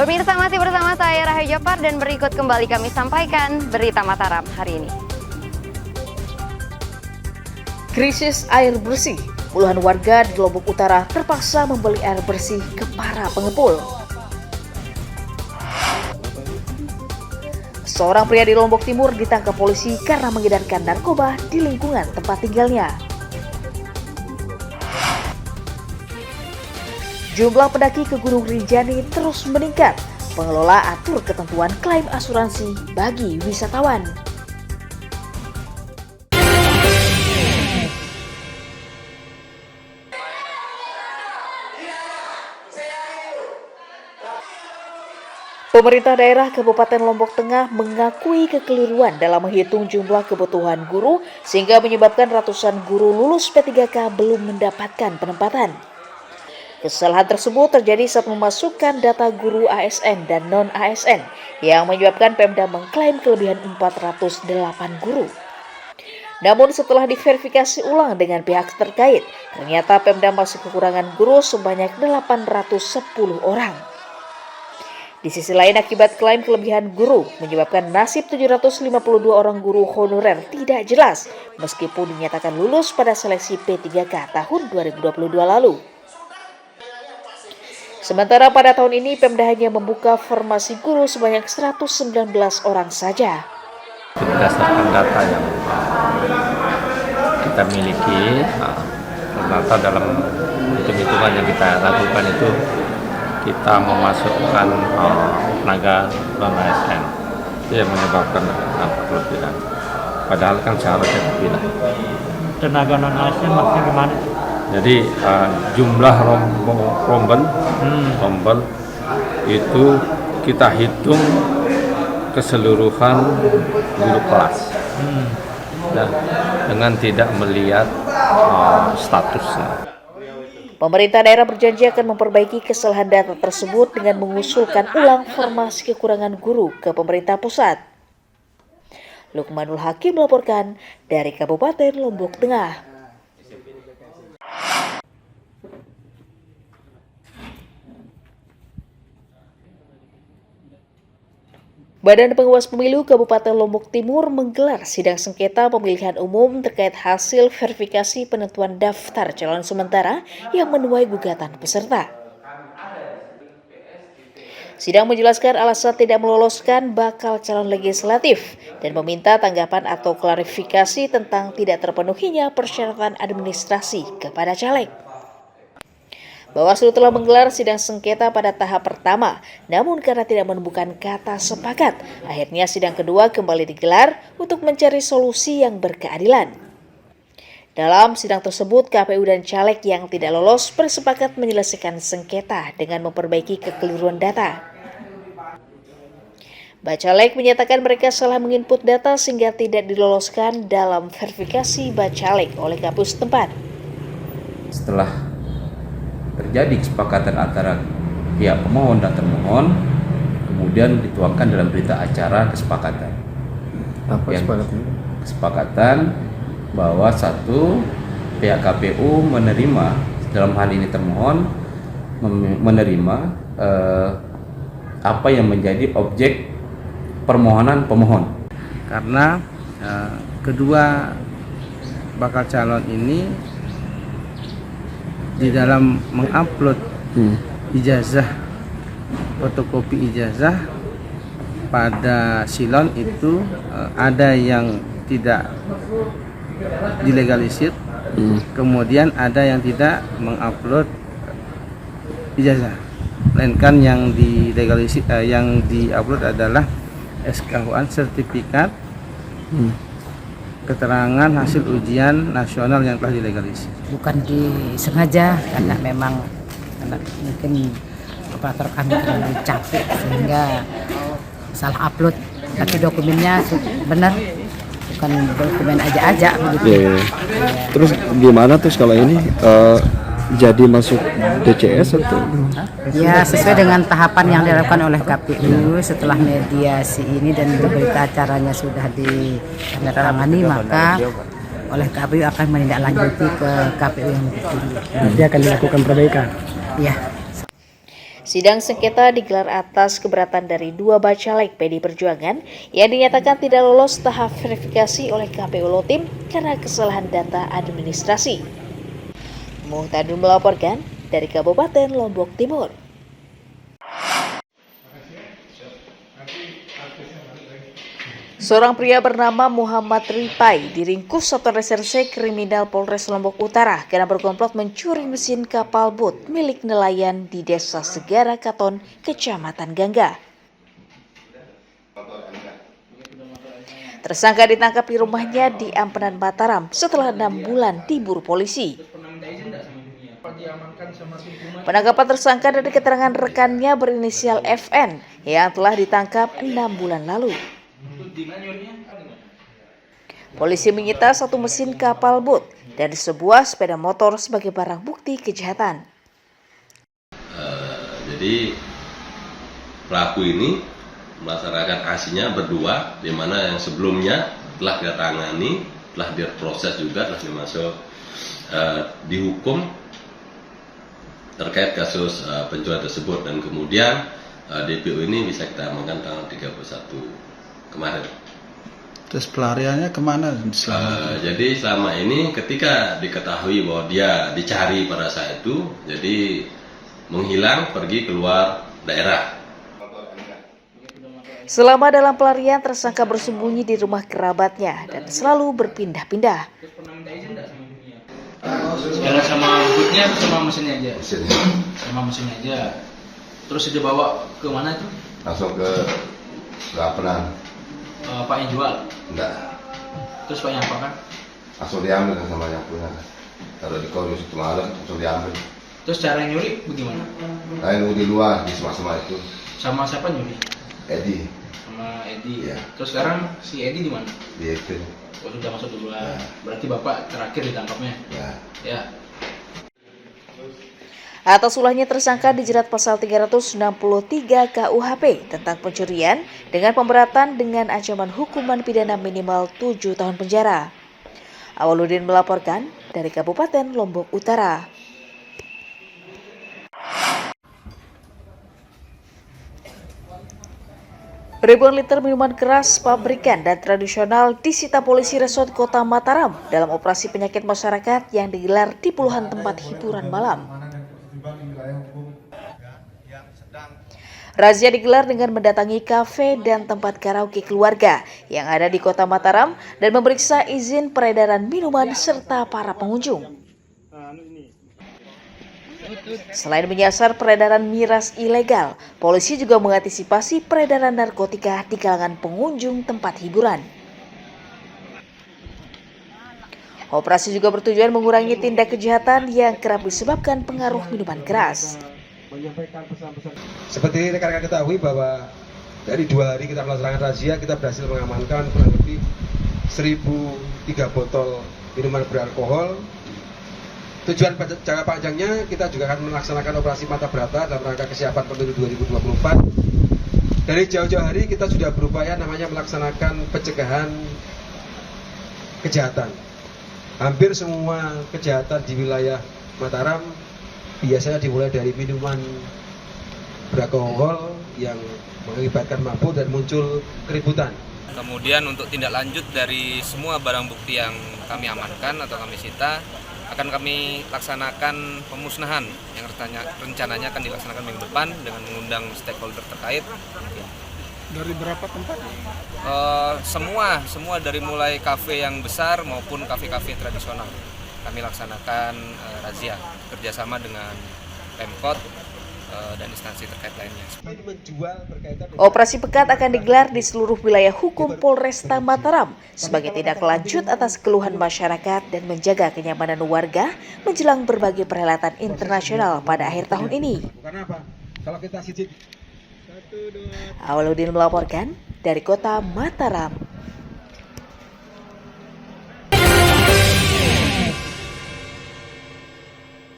Pemirsa, masih bersama saya Rahayu Jafar dan berikut kembali kami sampaikan berita Mataram hari ini. Krisis air bersih. Puluhan warga di Lombok Utara terpaksa membeli air bersih ke para pengepul. Seorang pria di Lombok Timur ditangkap polisi karena mengedarkan narkoba di lingkungan tempat tinggalnya. Jumlah pendaki ke Gunung Rinjani terus meningkat. Pengelola atur ketentuan klaim asuransi bagi wisatawan. Pemerintah daerah Kabupaten Lombok Tengah mengakui kekeliruan dalam menghitung jumlah kebutuhan guru sehingga menyebabkan ratusan guru lulus P3K belum mendapatkan penempatan. Kesalahan tersebut terjadi saat memasukkan data guru ASN dan non-ASN yang menyebabkan Pemda mengklaim kelebihan 408 guru. Namun setelah diverifikasi ulang dengan pihak terkait, ternyata Pemda masih kekurangan guru sebanyak 810 orang. Di sisi lain, akibat klaim kelebihan guru menyebabkan nasib 752 orang guru honorer tidak jelas meskipun dinyatakan lulus pada seleksi P3K tahun 2022 lalu. Sementara pada tahun ini Pemda hanya membuka formasi guru sebanyak 119 orang saja. Berdasarkan data yang kita miliki, ternyata dalam hitung-hitungan yang kita lakukan itu kita memasukkan tenaga non-ASN. Itu yang menyebabkan kelebihan. Padahal kan seharusnya terpilih. Tenaga non-ASN maksudnya gimana? Jadi jumlah rombel itu kita hitung keseluruhan guru kelas, dengan tidak melihat statusnya. Pemerintah daerah berjanji akan memperbaiki kesalahan data tersebut dengan mengusulkan ulang formasi kekurangan guru ke pemerintah pusat. Lukmanul Hakim melaporkan dari Kabupaten Lombok Tengah. Badan Pengawas Pemilu Kabupaten Lombok Timur menggelar sidang sengketa pemilihan umum terkait hasil verifikasi penentuan daftar calon sementara yang menuai gugatan peserta. Sidang menjelaskan alasan tidak meloloskan bakal calon legislatif dan meminta tanggapan atau klarifikasi tentang tidak terpenuhinya persyaratan administrasi kepada caleg. Bawaslu telah menggelar sidang sengketa pada tahap pertama, namun karena tidak menemukan kata sepakat, akhirnya sidang kedua kembali digelar untuk mencari solusi yang berkeadilan. Dalam sidang tersebut, KPU dan caleg yang tidak lolos bersepakat menyelesaikan sengketa dengan memperbaiki kekeliruan data. Bacalek menyatakan mereka salah menginput data sehingga tidak diloloskan dalam verifikasi Bacalek oleh KPU setempat. Setelah terjadi kesepakatan antara pihak pemohon dan termohon, kemudian dituangkan dalam berita acara kesepakatan. Kesepakatan bahwa satu, pihak KPU menerima, dalam hal ini termohon menerima apa yang menjadi objek permohonan pemohon. Karena kedua bakal calon ini di dalam mengupload ijazah, fotokopi ijazah pada silon itu ada yang tidak dilegalisir, kemudian ada yang tidak mengupload ijazah, melainkan yang dilegalisir, yang diupload adalah SKUan sertifikat keterangan hasil ujian nasional yang telah dilegalisir. Bukan disengaja, karena memang mungkin operator kami terlalu capek sehingga salah upload, tapi dokumennya benar, bukan dokumen aja-aja begitu. Terus gimana terus kalau ini jadi masuk DCS atau? Ya, sesuai dengan tahapan yang dilakukan oleh KPU setelah mediasi ini dan berita acaranya sudah ditandatangani, maka oleh KPU akan menindaklanjuti ke KPU yang lebih tinggi. Nanti akan dilakukan perbaikan. Iya. Sidang sengketa digelar atas keberatan dari 2 bacalek PD Perjuangan yang dinyatakan tidak lolos tahap verifikasi oleh KPU Lotim karena kesalahan data administrasi. Muhtadun melaporkan dari Kabupaten Lombok Timur. Seorang pria bernama Muhammad Ripai diringkus Satuan Reserse Kriminal Polres Lombok Utara karena berkomplot mencuri mesin kapal bot milik nelayan di Desa Segara Katon, Kecamatan Gangga. Tersangka ditangkap di rumahnya di Ampenan Mataram setelah 6 bulan diburu polisi. Penangkapan tersangka dari keterangan rekannya berinisial FN yang telah ditangkap 6 bulan lalu. Polisi menyita 1 mesin kapal bot dan sebuah sepeda motor sebagai barang bukti kejahatan. Jadi pelaku ini melaksanakan aksinya berdua, di mana yang sebelumnya telah kita tangani, telah diproses juga, telah dimasuk dihukum terkait kasus pencurian tersebut, dan kemudian DPO ini bisa kita amankan tanggal 31 kemarin. Terus pelariannya kemana? Jadi selama ini ketika diketahui bahwa dia dicari pada saat itu, jadi menghilang pergi keluar daerah. Selama dalam pelarian, tersangka bersembunyi di rumah kerabatnya dan selalu berpindah-pindah. Jalan sama butnya atau sama mesinnya aja? Sama mesinnya aja. Terus dia bawa ke mana itu? Langsung ke Ampenan. Pak yang jual? Enggak. Terus Pak yang apa kan? Langsung diambil sama yang punya. Kalau di kondus itu malam langsung diambil. Terus cara nyuri bagaimana? Lain di luar, di semak-semak itu. Sama siapa nyuri? Edi. Sama Edi. Ya. Terus sekarang si Edi di mana? Di itu. Oh, sudah masuk duluan. Ya. Berarti Bapak terakhir ditangkapnya? Ya. Ya. Atas ulahnya tersangka dijerat pasal 363 KUHP tentang pencurian dengan pemberatan dengan ancaman hukuman pidana minimal 7 tahun penjara. Awaludin melaporkan dari Kabupaten Lombok Utara. Ribuan liter minuman keras, pabrikan, dan tradisional disita polisi Resort Kota Mataram dalam operasi penyakit masyarakat yang digelar di puluhan tempat hiburan malam. Razia digelar dengan mendatangi kafe dan tempat karaoke keluarga yang ada di Kota Mataram dan memeriksa izin peredaran minuman serta para pengunjung. Selain menyasar peredaran miras ilegal, polisi juga mengantisipasi peredaran narkotika di kalangan pengunjung tempat hiburan. Operasi juga bertujuan mengurangi tindak kejahatan yang kerap disebabkan pengaruh minuman keras. Seperti rekan-rekan ketahui bahwa dari 2 hari kita melaksanakan razia, kita berhasil mengamankan kurang lebih 1.003 botol minuman beralkohol. Tujuan jangka panjangnya kita juga akan melaksanakan operasi mata berata dalam rangka kesiapan pemilu 2024. Dari jauh-jauh hari kita sudah berupaya namanya melaksanakan pencegahan kejahatan. Hampir semua kejahatan di wilayah Mataram biasanya dimulai dari minuman beralkohol yang mengakibatkan mabuk dan muncul keributan. Kemudian untuk tindak lanjut dari semua barang bukti yang kami amankan atau kami sita, akan kami laksanakan pemusnahan yang rencananya akan dilaksanakan minggu depan dengan mengundang stakeholder terkait. Dari berapa tempat? Semua dari mulai kafe yang besar maupun kafe-kafe tradisional. Kami laksanakan razia kerjasama dengan Pemkot dan instansi terkait lainnya. Operasi Pekat akan digelar di seluruh wilayah hukum Polresta Mataram sebagai tindak lanjut atas keluhan masyarakat dan menjaga kenyamanan warga menjelang berbagai perhelatan internasional pada akhir tahun ini. Awaludin melaporkan dari Kota Mataram.